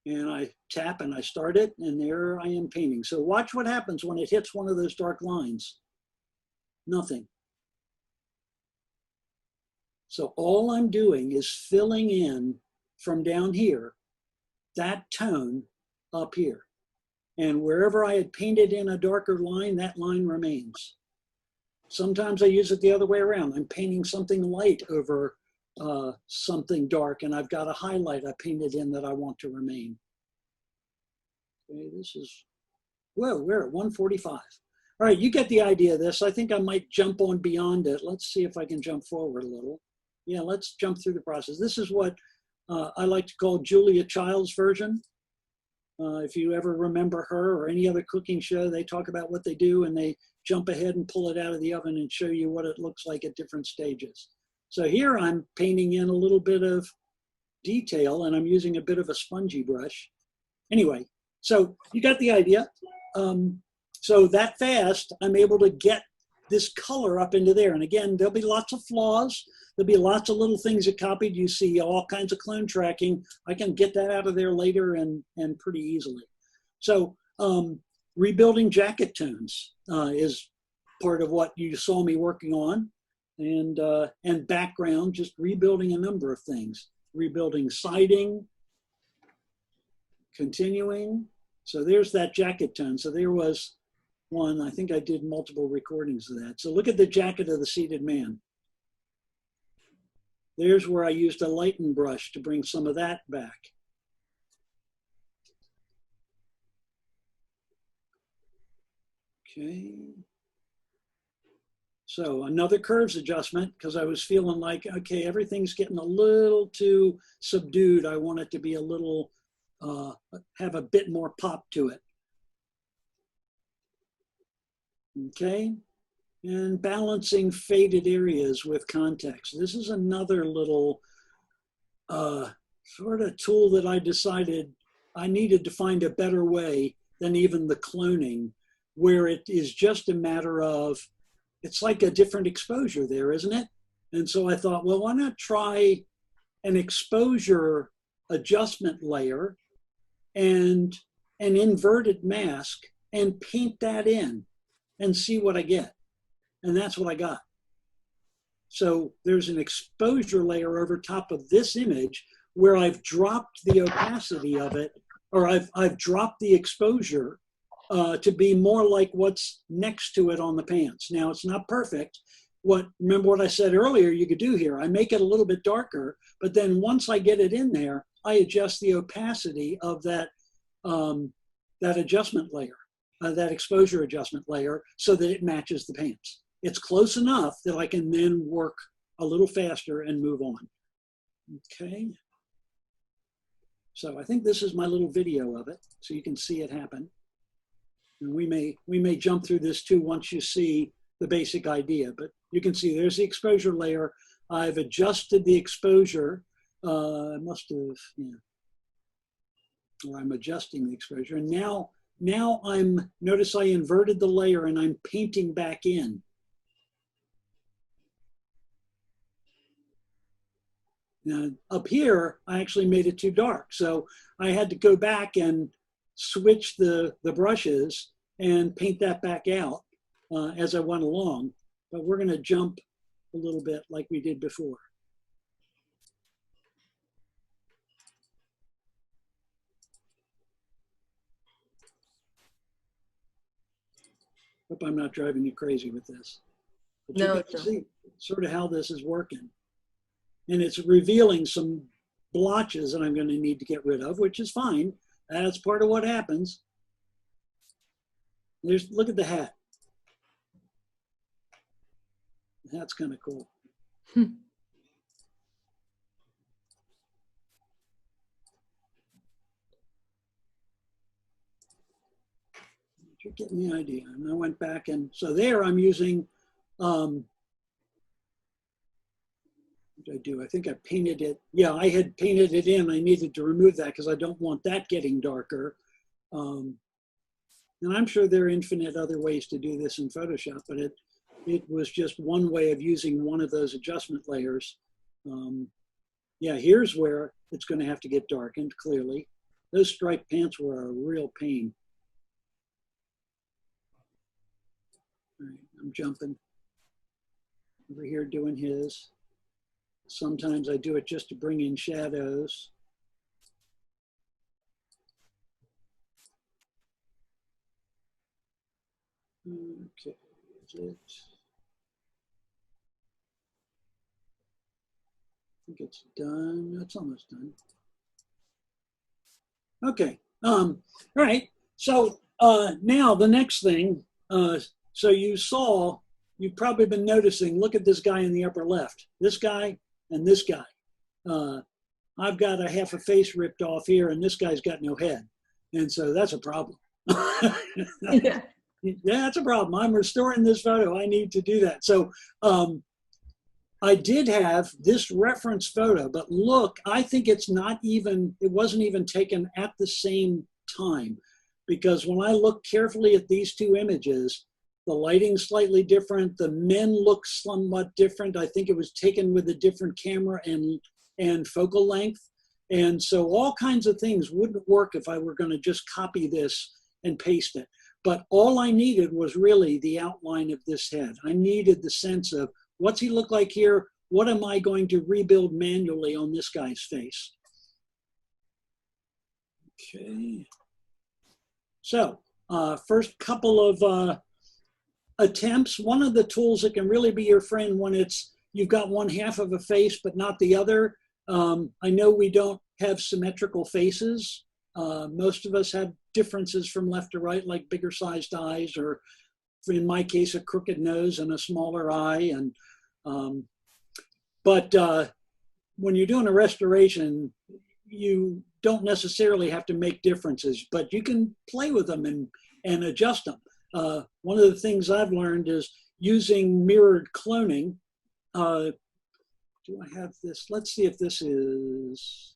and I tap and I start it, and there I am painting. So watch what happens when it hits one of those dark lines. Nothing. So all I'm doing is filling in from down here that tone up here. And wherever I had painted in a darker line, that line remains. Sometimes I use it the other way around. I'm painting something light over something dark, and I've got a highlight I painted in that I want to remain. Okay, this is, whoa, we're at 145. All right, you get the idea of this. I think I might jump on beyond it. Let's see if I can jump forward a little. Yeah, let's jump through the process. This is what I like to call Julia Child's version. If you ever remember her or any other cooking show, they talk about what they do and they jump ahead and pull it out of the oven and show you what it looks like at different stages. So here I'm painting in a little bit of detail, and I'm using a bit of a spongy brush. Anyway, so you got the idea. So that fast, I'm able to get this color up into there. And again, there'll be lots of flaws. There'll be lots of little things that copied. You see all kinds of clone tracking. I can get that out of there later and pretty easily. So rebuilding jacket tones is part of what you saw me working on. and background, just rebuilding a number of things. Rebuilding siding, continuing. So there's that jacket tone. So there was one, I think I did multiple recordings of that. So look at the jacket of the seated man. There's where I used a lighten brush to bring some of that back. Okay. So another curves adjustment, because I was feeling like, okay, everything's getting a little too subdued. I want it to be a little, have a bit more pop to it. Okay. And balancing faded areas with context. This is another little sort of tool that I decided I needed to find a better way than even the cloning, where it is just a matter of, it's like a different exposure there, isn't it? And so I thought, well, why not try an exposure adjustment layer and an inverted mask and paint that in and see what I get. And that's what I got. So there's an exposure layer over top of this image where I've dropped the opacity of it, or I've dropped the exposure to be more like what's next to it on the pants. Now, it's not perfect. Remember what I said earlier you could do here. I make it a little bit darker, but then once I get it in there, I adjust the opacity of that, that adjustment layer, that exposure adjustment layer, so that it matches the pants. It's close enough that I can then work a little faster and move on. Okay. So I think this is my little video of it, so you can see it happen. And we may jump through this too once you see the basic idea, but you can see there's the exposure layer. I've adjusted the exposure. I must have, yeah. Or I'm adjusting the exposure. And now notice I inverted the layer and I'm painting back in. Now up here, I actually made it too dark. So I had to go back and switch the brushes and paint that back out as I went along. But we're going to jump a little bit like we did before. Hope I'm not driving you crazy with this. But No, you can see sort of how this is working. And it's revealing some blotches that I'm going to need to get rid of, which is fine. That's part of what happens. Look at the hat. The hat's kind of cool. You're getting the idea. And I went back and so there I'm using, what did I do? I think I painted it. Yeah, I had painted it in. I needed to remove that because I don't want that getting darker. And I'm sure there are infinite other ways to do this in Photoshop, but it was just one way of using one of those adjustment layers. Yeah, here's where it's going to have to get darkened, clearly. Those striped pants were a real pain. All right, I'm jumping over here doing his. Sometimes I do it just to bring in shadows. Okay, is it? I think it's done. It's almost done. Okay. All right. So now the next thing. So you've probably been noticing. Look at this guy in the upper left. This guy and this guy. I've got a half a face ripped off here, and this guy's got no head, and so that's a problem. Yeah. Yeah, that's a problem. I'm restoring this photo. I need to do that. So I did have this reference photo, but look, I think it wasn't even taken at the same time, because when I look carefully at these two images, the lighting's slightly different. The men look somewhat different. I think it was taken with a different camera and focal length. And so all kinds of things wouldn't work if I were going to just copy this and paste it. But all I needed was really the outline of this head. I needed the sense of What's he look like here? What am I going to rebuild manually on this guy's face? Okay. So first couple of attempts. One of the tools that can really be your friend when you've got one half of a face but not the other. I know we don't have symmetrical faces. Most of us have differences from left to right, like bigger sized eyes, or in my case, a crooked nose and a smaller eye. But when you're doing a restoration, you don't necessarily have to make differences, but you can play with them and adjust them. One of the things I've learned is using mirrored cloning. Do I have this? Let's see if this is,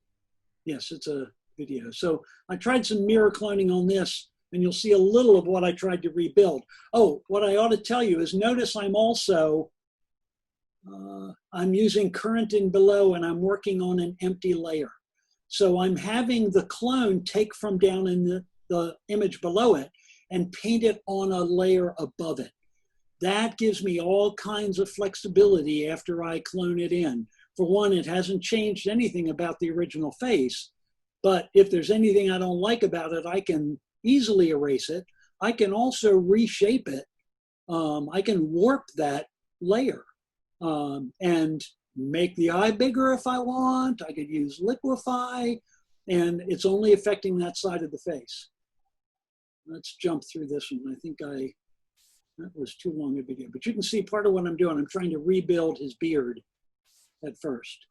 yes, it's a video. So I tried some mirror cloning on this, and you'll see a little of what I tried to rebuild. Oh, what I ought to tell you is notice I'm also, I'm using current in below, and I'm working on an empty layer. So I'm having the clone take from down in the image below it and paint it on a layer above it. That gives me all kinds of flexibility after I clone it in. For one, it hasn't changed anything about the original face, but if there's anything I don't like about it, I can easily erase it. I can also reshape it. I can warp that layer and make the eye bigger if I want. I could use liquify, and it's only affecting that side of the face. Let's jump through this one. I think that was too long a video, but you can see part of what I'm doing. I'm trying to rebuild his beard at first.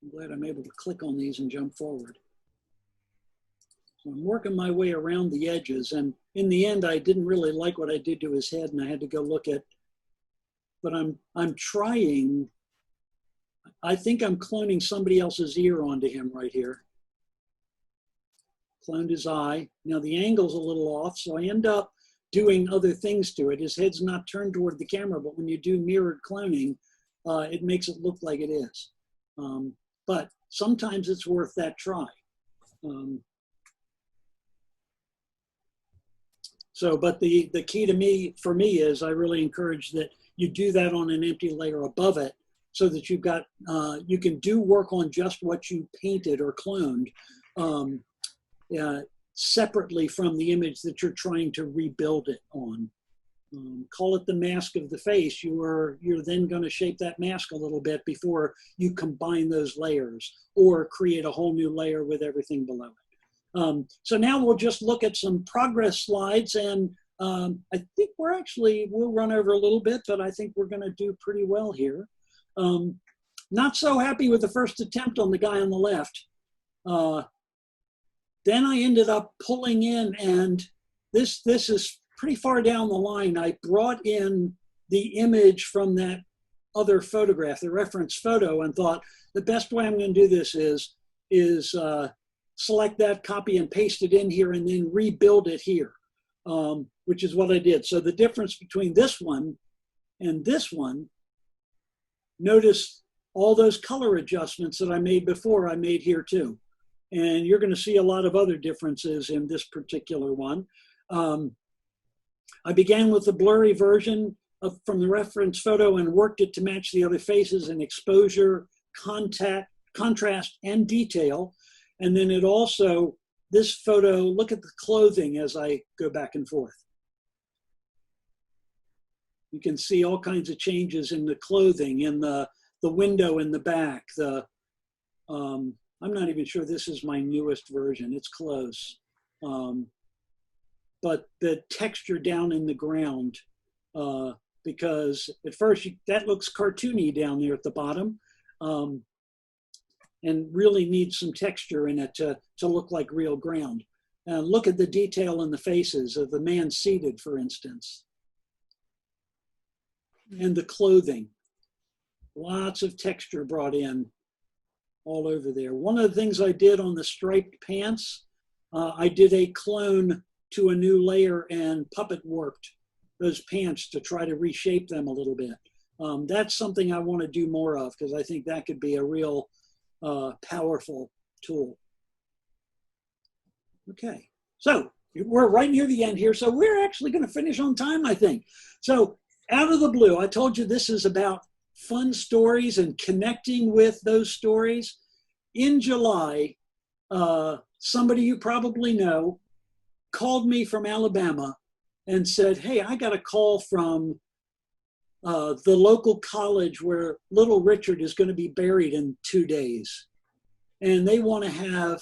I'm glad I'm able to click on these and jump forward. So I'm working my way around the edges, and in the end, I didn't really like what I did to his head, and I had to go look at, but I'm trying, I think I'm cloning somebody else's ear onto him right here. Cloned his eye. Now the angle's a little off, so I end up doing other things to it. His head's not turned toward the camera, but when you do mirrored cloning, it makes it look like it is. But sometimes it's worth that try. But the key for me is I really encourage that you do that on an empty layer above it, so that you've got, you can do work on just what you painted or cloned separately from the image that you're trying to rebuild it on. Call it the mask of the face. You're then going to shape that mask a little bit before you combine those layers or create a whole new layer with everything below it. So now we'll just look at some progress slides, and I think we'll run over a little bit, but I think we're going to do pretty well here. Not so happy with the first attempt on the guy on the left. Then I ended up pulling in, and this is pretty far down the line. I brought in the image from that other photograph, the reference photo, and thought the best way I'm going to do this is select that, copy and paste it in here, and then rebuild it here, which is what I did. So the difference between this one and this one, notice all those color adjustments that I made before, I made here too. And you're going to see a lot of other differences in this particular one. I began with the blurry version from the reference photo and worked it to match the other faces in exposure, contrast, and detail. And then it also, this photo, look at the clothing as I go back and forth. You can see all kinds of changes in the clothing, in the window in the back. I'm not even sure this is my newest version. It's close. But the texture down in the ground, because at first that looks cartoony down there at the bottom, and really needs some texture in it to look like real ground. Look at the detail in the faces of the man seated, for instance. And the clothing. Lots of texture brought in all over there. One of the things I did on the striped pants, I did a clone to a new layer and puppet worked those pants to try to reshape them a little bit. That's something I want to do more of, because I think that could be a real powerful tool. Okay, so we're right near the end here, so we're actually going to finish on time, I think. So out of the blue, I told you this is about fun stories and connecting with those stories. In July, somebody you probably know called me from Alabama and said, hey, I got a call from the local college where little Richard is going to be buried in 2 days. And they want to have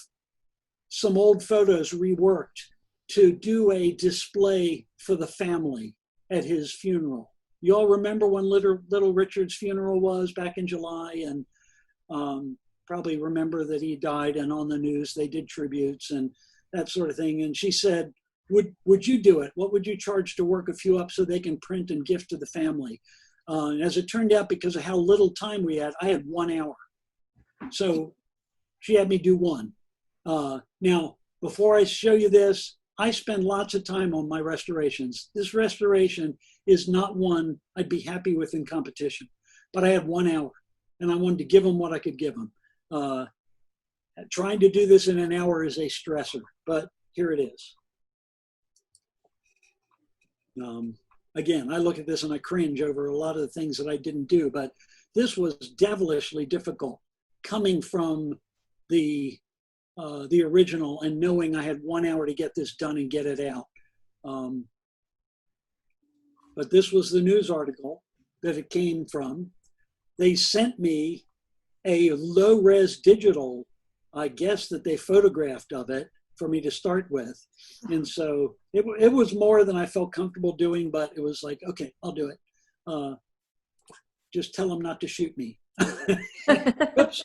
some old photos reworked to do a display for the family at his funeral. You all remember when little Richard's funeral was back in July, and probably remember that he died, and on the news they did tributes and that sort of thing. And she said, would you do it? What would you charge to work a few up so they can print and gift to the family? And as it turned out, because of how little time we had, I had 1 hour. So she had me do one. Now, before I show you this, I spend lots of time on my restorations. This restoration is not one I'd be happy with in competition, but I had 1 hour and I wanted to give them what I could give them. Trying to do this in an hour is a stressor, but here it is. Again, I look at this and I cringe over a lot of the things that I didn't do, but this was devilishly difficult coming from the original and knowing I had 1 hour to get this done and get it out. But this was the news article that it came from. They sent me a low-res digital, I guess, that they photographed of it for me to start with. And so it was more than I felt comfortable doing, but it was like, okay, I'll do it. Just tell them not to shoot me. Oops.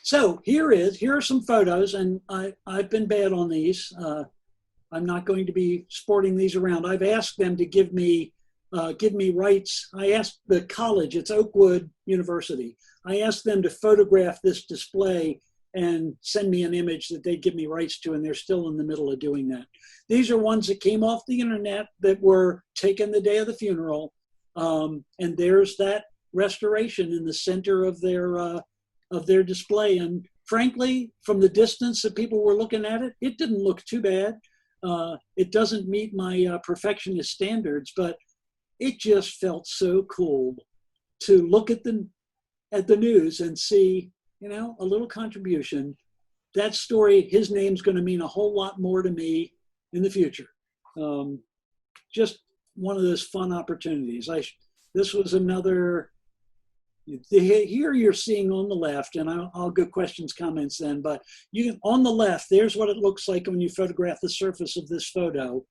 So here are some photos, and I've been bad on these. I'm not going to be sporting these around. I've asked them to give me rights. I asked the college, it's Oakwood University. I asked them to photograph this display and send me an image that they'd give me rights to, and they're still in the middle of doing that. These are ones that came off the internet that were taken the day of the funeral, and there's that restoration in the center of their display. And frankly, from the distance that people were looking at it, it didn't look too bad. It doesn't meet my perfectionist standards, but it just felt so cool to look at the news and see, a little contribution. That story, his name's going to mean a whole lot more to me in the future. Just one of those fun opportunities. This was another. Here you're seeing on the left, and I'll go questions, comments then, but on the left, there's what it looks like when you photograph the surface of this photo.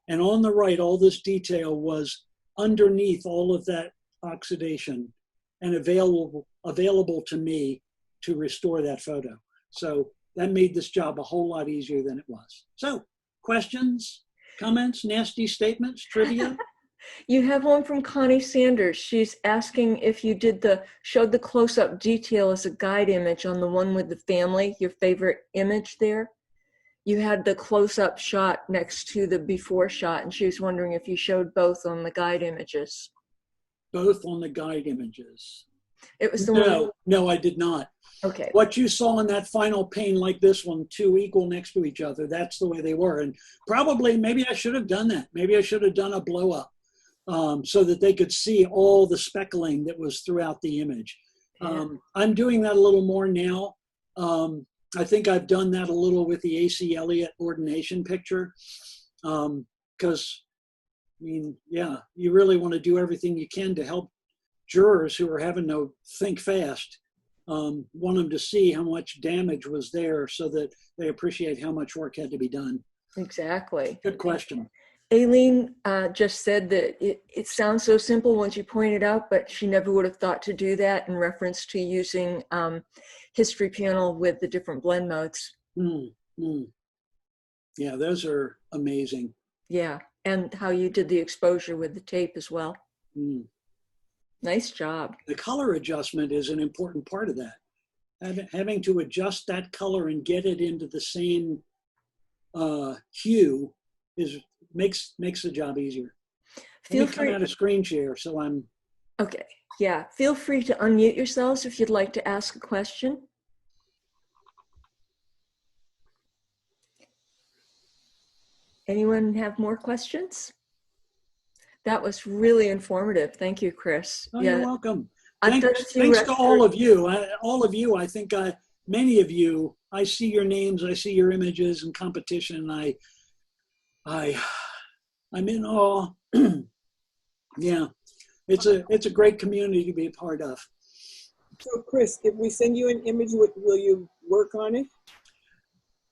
And on the right, all this detail was underneath all of that oxidation and available to me to restore that photo. So that made this job a whole lot easier than it was. So questions, comments, nasty statements, trivia? You have one from Connie Sanders. She's asking if you showed the close-up detail as a guide image on the one with the family, your favorite image there. You had the close-up shot next to the before shot, and she was wondering if you showed both on the guide images. Both on the guide images. It was the one. No, I did not. Okay. What you saw in that final pane like this one, two equal next to each other, that's the way they were. And probably, maybe I should have done that. Maybe I should have done a blow up so that they could see all the speckling that was throughout the image. Yeah. I'm doing that a little more now. I think I've done that a little with the A.C. Elliott ordination picture. Because, you really want to do everything you can to help jurors who are having to think fast. Want them to see how much damage was there so that they appreciate how much work had to be done. Exactly. Good question. Aileen just said that it sounds so simple once you point it out, but she never would have thought to do that in reference to using History Panel with the different blend modes. Yeah, those are amazing. Yeah, and how you did the exposure with the tape as well. Nice job. The color adjustment is an important part of that. Having to adjust that color and get it into the same hue makes the job easier. Feel free. Come out of screen share, so I'm. Okay. Yeah. Feel free to unmute yourselves if you'd like to ask a question. Anyone have more questions? That was really informative. Thank you, Chris. Oh, Yeah, you're welcome. I've done a few Thanks to all of restorations. you. I think many of you, I see your names, I see your images in competition. I, I'm in awe. Yeah, it's a great community to be a part of. So Chris, if we send you an image, will you work on it?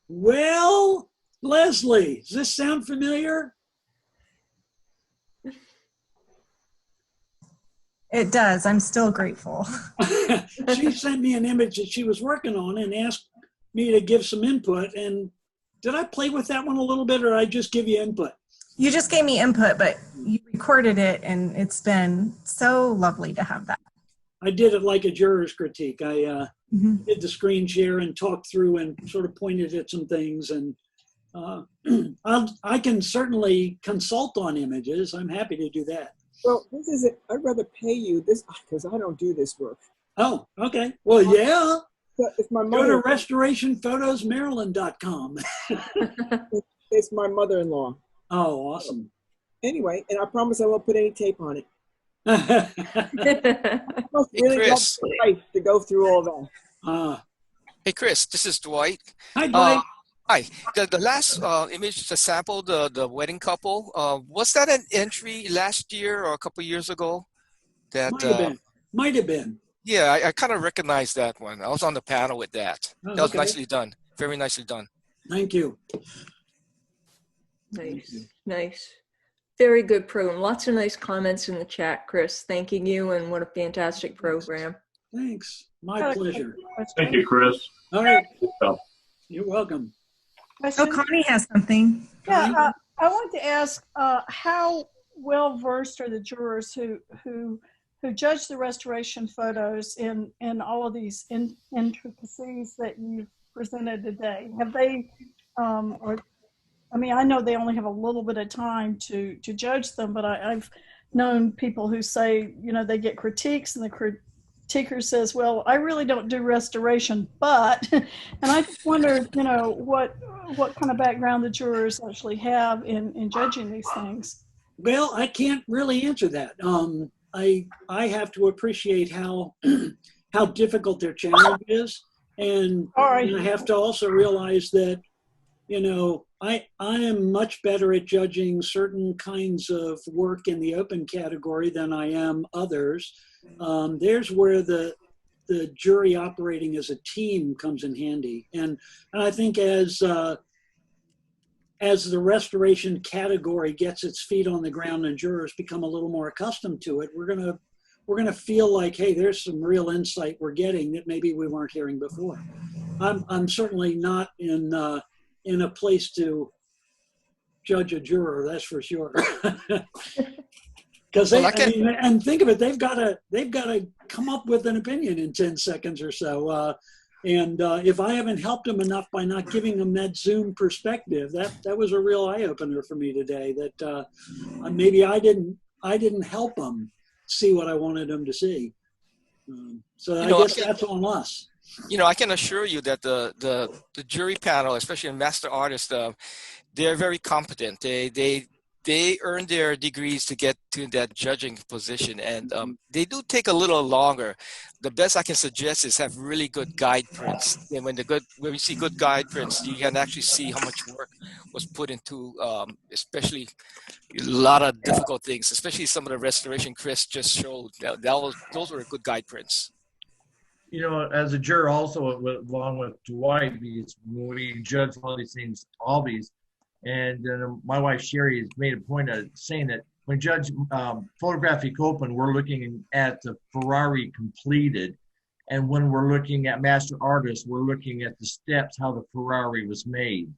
Well, Leslie, does this sound familiar? It does. I'm still grateful. She sent me an image that she was working on and asked me to give some input. And did I play with that one a little bit, or did I just give you input? You just gave me input, but you recorded it, and it's been so lovely to have that. I did it like a juror's critique. I did the screen share and talked through and sort of pointed at some things. And I can certainly consult on images. I'm happy to do that. Well, this is it. I'd rather pay you this because I don't do this work. Oh, okay. Well, yeah. It's my Go mother. to restorationphotosmaryland.com. It's my mother-in-law. Oh, awesome. Anyway, and I promise I won't put any tape on it. Hey, I must really love Chris. life to go through all that. Hey, Chris, this is Dwight. Hi, Dwight. Hi. The last image, the sample, the wedding couple, was that an entry last year or a couple years ago? That Might have been. Might have been. Yeah, I kind of recognized that one. I was on the panel with that. Oh, That was okay. nicely done. Very nicely done. Thank you. Nice, nice. Very good program. Lots of nice comments in the chat, Chris. Thanking you, and what a fantastic program. Thanks. My pleasure. Thank you, Chris. All right. So, You're welcome. Oh, Connie has something. Yeah, I want to ask how well versed are the jurors who judge the restoration photos in all of these intricacies that you've presented today? Have they, I mean, I know they only have a little bit of time to judge them, but I've known people who say, you know, they get critiques and the critiquer says, well, I really don't do restoration, but, and I just wondered, you know, what kind of background the jurors actually have in judging these things. Well, I can't really answer that. I have to appreciate how difficult their challenge is, and I have to also realize that, you know, I am much better at judging certain kinds of work in the open category than I am others. There's where the jury operating as a team comes in handy, and I think as the restoration category gets its feet on the ground and jurors become a little more accustomed to it, we're gonna feel like, hey, there's some real insight we're getting that maybe we weren't hearing before. I'm certainly not in a place to judge a juror, that's for sure. Because and think of it, they've got to come up with an opinion in 10 seconds or so. And if I haven't helped them enough by not giving them that Zoom perspective, that was a real eye opener for me today. That maybe I didn't help them see what I wanted them to see. So I guess that's on us. You know, I can assure you that the jury panel, especially in master artists, they're very competent. They earn their degrees to get to that judging position, and they do take a little longer. The best I can suggest is have really good guide prints. And when we see good guide prints, you can actually see how much work was put into, especially a lot of difficult things, especially some of the restoration Chris just showed. Those were good guide prints. you know, as a juror also, along with Dwight, because when we judge all these things, all these, and my wife Sherry has made a point of saying that when Judge Photographic Open, we're looking at the Ferrari completed, and when we're looking at Master Artist, we're looking at the steps, how the Ferrari was made.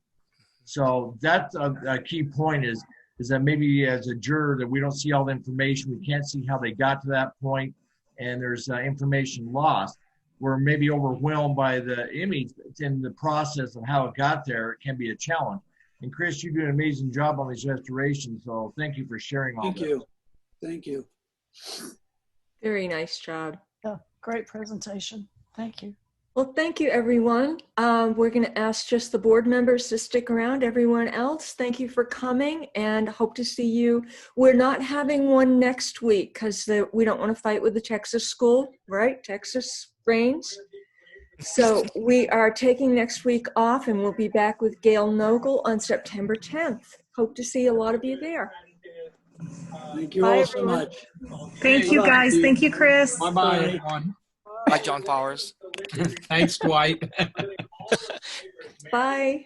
So that's a key point is that maybe as a juror that we don't see all the information, we can't see how they got to that point, and there's information lost. We're maybe overwhelmed by the image in the process of how it got there. It can be a challenge. And Chris, you do an amazing job on these restorations, so thank you for sharing all that. Thank you. Very nice job. Yeah, great presentation. Thank you. Well, thank you, everyone. We're going to ask just the board members to stick around. Everyone else, thank you for coming and hope to see you. We're not having one next week because we don't want to fight with the Texas school, right? Texas reigns. So we are taking next week off and we'll be back with Gail Nogle on September 10th. Hope to see a lot of you there. Thank you Bye, all so everyone. much. Thank you, Bye-bye. guys. Thank you, Chris. Bye-bye, Bye. everyone. Bye, John Powers. Thanks, Dwight. Bye.